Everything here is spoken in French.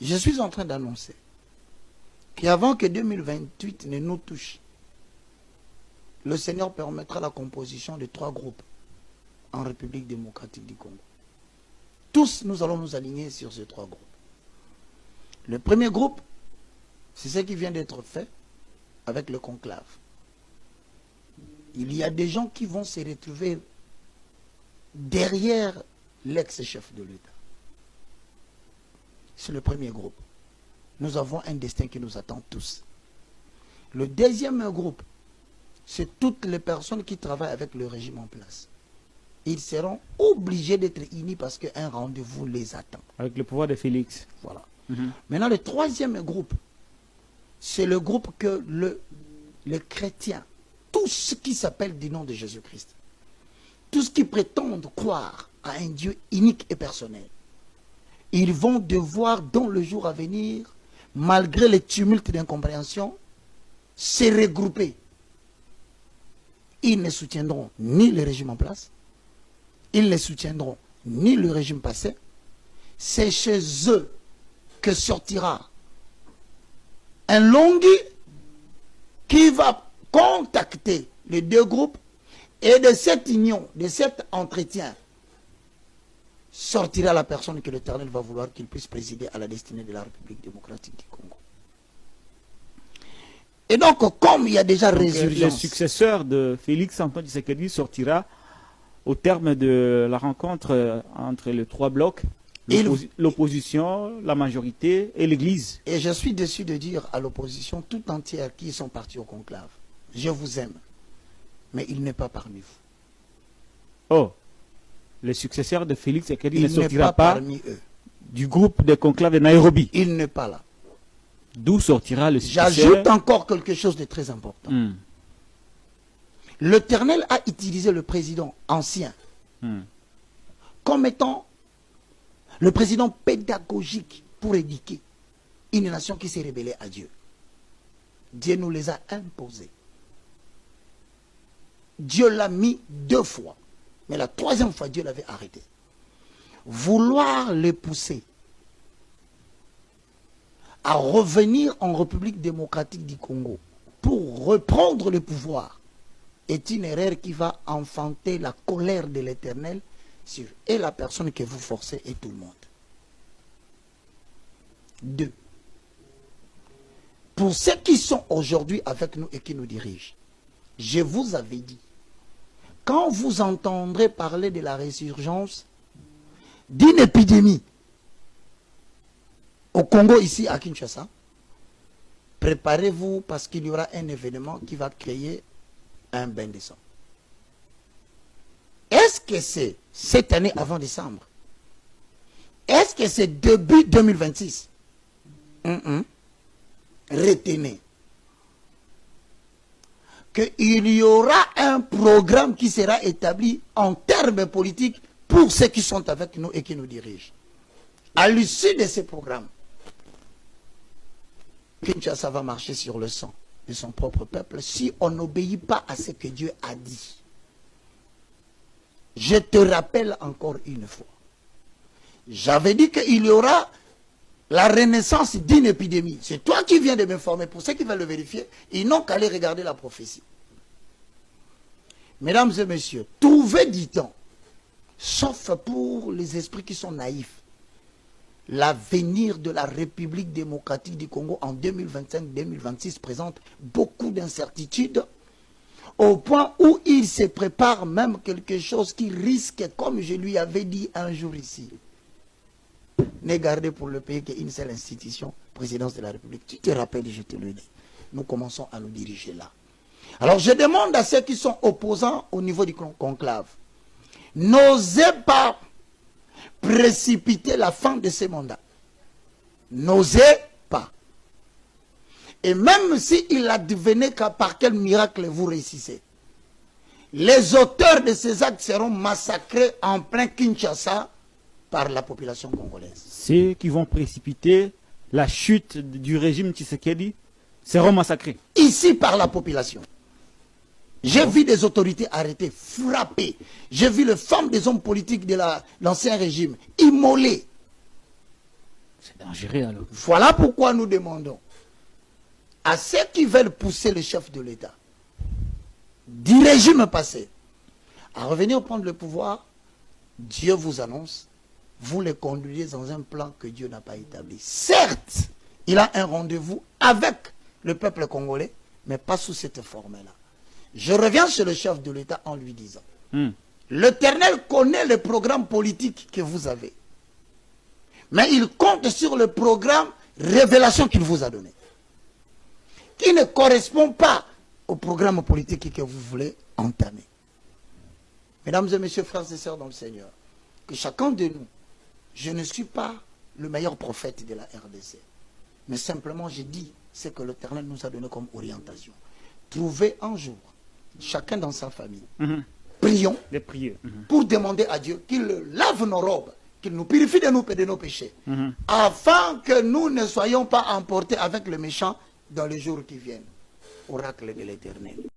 Je suis en train d'annoncer qu'avant que 2028 ne nous touche, le Seigneur permettra la composition de 3 groupes en République démocratique du Congo. Tous, nous allons nous aligner sur ces 3 groupes. Le premier groupe, c'est ce qui vient d'être fait avec le conclave. Il y a des gens qui vont se retrouver derrière l'ex-chef de l'État. C'est le premier groupe. Nous avons un destin qui nous attend tous. Le deuxième groupe, c'est toutes les personnes qui travaillent avec le régime en place. Ils seront obligés d'être unis parce qu'un rendez-vous les attend. Avec le pouvoir de Félix. Voilà. Maintenant, le troisième groupe, c'est le groupe que les chrétiens, tous ceux qui s'appellent du nom de Jésus-Christ, tous ceux qui prétendent croire à un Dieu unique et personnel, ils vont devoir, dans le jour à venir, malgré les tumultes d'incompréhension, se regrouper. Ils ne soutiendront ni le régime en place, ils ne soutiendront ni le régime passé. C'est chez eux que sortira un Longhi qui va contacter les 2 groupes, et de cette union, de cet entretien, sortira la personne que l'Éternel va vouloir qu'il puisse présider à la destinée de la République démocratique du Congo. Et donc, comme il y a déjà résurgence... Le successeur de Félix Antoine Tshisekedi sortira au terme de la rencontre entre les 3 blocs, l'opposition, la majorité et l'Église. Et je suis déçu de dire à l'opposition tout entière qui sont partis au conclave, je vous aime, mais il n'est pas parmi vous. Oh, le successeur de Félix Tshisekedi ne sortira pas parmi eux. Du groupe de conclave de Nairobi. Il n'est pas là. D'où sortira le successeur? J'ajoute encore quelque chose de très important. L'Éternel a utilisé le président ancien comme étant le président pédagogique pour éduquer une nation qui s'est rebellée à Dieu. Dieu nous les a imposés. Dieu l'a mis 2 fois. Mais la 3e fois, Dieu l'avait arrêté. Vouloir les pousser à revenir en République démocratique du Congo pour reprendre le pouvoir est une erreur qui va enfanter la colère de l'Éternel sur et la personne que vous forcez et tout le monde. 2. Pour ceux qui sont aujourd'hui avec nous et qui nous dirigent, je vous avais dit, quand vous entendrez parler de la résurgence d'une épidémie au Congo, ici à Kinshasa, préparez-vous parce qu'il y aura un événement qui va créer un bain de sang. Est-ce que c'est cette année avant décembre? Est-ce que c'est début 2026? Retenez qu'il y aura un programme qui sera établi en termes politiques pour ceux qui sont avec nous et qui nous dirigent. À l'issue de ce programme, Kinshasa va marcher sur le sang de son propre peuple si on n'obéit pas à ce que Dieu a dit. Je te rappelle encore une fois, j'avais dit qu'il y aura la renaissance d'une épidémie. C'est toi qui viens de m'informer. Pour ceux qui veulent le vérifier, ils n'ont qu'à aller regarder la prophétie. Mesdames et messieurs, trouvez du temps, sauf pour les esprits qui sont naïfs, l'avenir de la République démocratique du Congo en 2025-2026 présente beaucoup d'incertitudes, au point où il se prépare même quelque chose qui risque, comme je lui avais dit un jour ici, ne garder pour le pays qu'une seule institution, présidence de la République. Tu te rappelles, je te le dis. Nous commençons à nous diriger là. Alors je demande à ceux qui sont opposants au niveau du conclave, n'osez pas précipiter la fin de ces mandats. N'osez pas. Et même s'il advenait par quel miracle vous réussissez, les auteurs de ces actes seront massacrés en plein Kinshasa par la population congolaise. Ceux qui vont précipiter la chute du régime Tshisekedi seront massacrés. Ici par la population. J'ai vu des autorités arrêtées, frappées. J'ai vu les femmes des hommes politiques de l'ancien régime immolées. C'est dangereux alors. Voilà pourquoi nous demandons à ceux qui veulent pousser le chef de l'État du régime passé à revenir prendre le pouvoir. Dieu vous annonce, vous les conduisez dans un plan que Dieu n'a pas établi. Certes, il a un rendez-vous avec le peuple congolais, mais pas sous cette forme-là. Je reviens sur le chef de l'État en lui disant, l'Éternel connaît le programme politique que vous avez, mais il compte sur le programme révélation qu'il vous a donné, qui ne correspond pas au programme politique que vous voulez entamer. Mesdames et messieurs, frères et sœurs dans le Seigneur, que chacun de nous, je ne suis pas le meilleur prophète de la RDC, mais simplement je dis ce que l'Éternel nous a donné comme orientation. Trouvez un jour, chacun dans sa famille, prions pour demander à Dieu qu'il lave nos robes, qu'il nous purifie de nos péchés, afin que nous ne soyons pas emportés avec le méchant dans les jours qui viennent. Oracle de l'Éternel.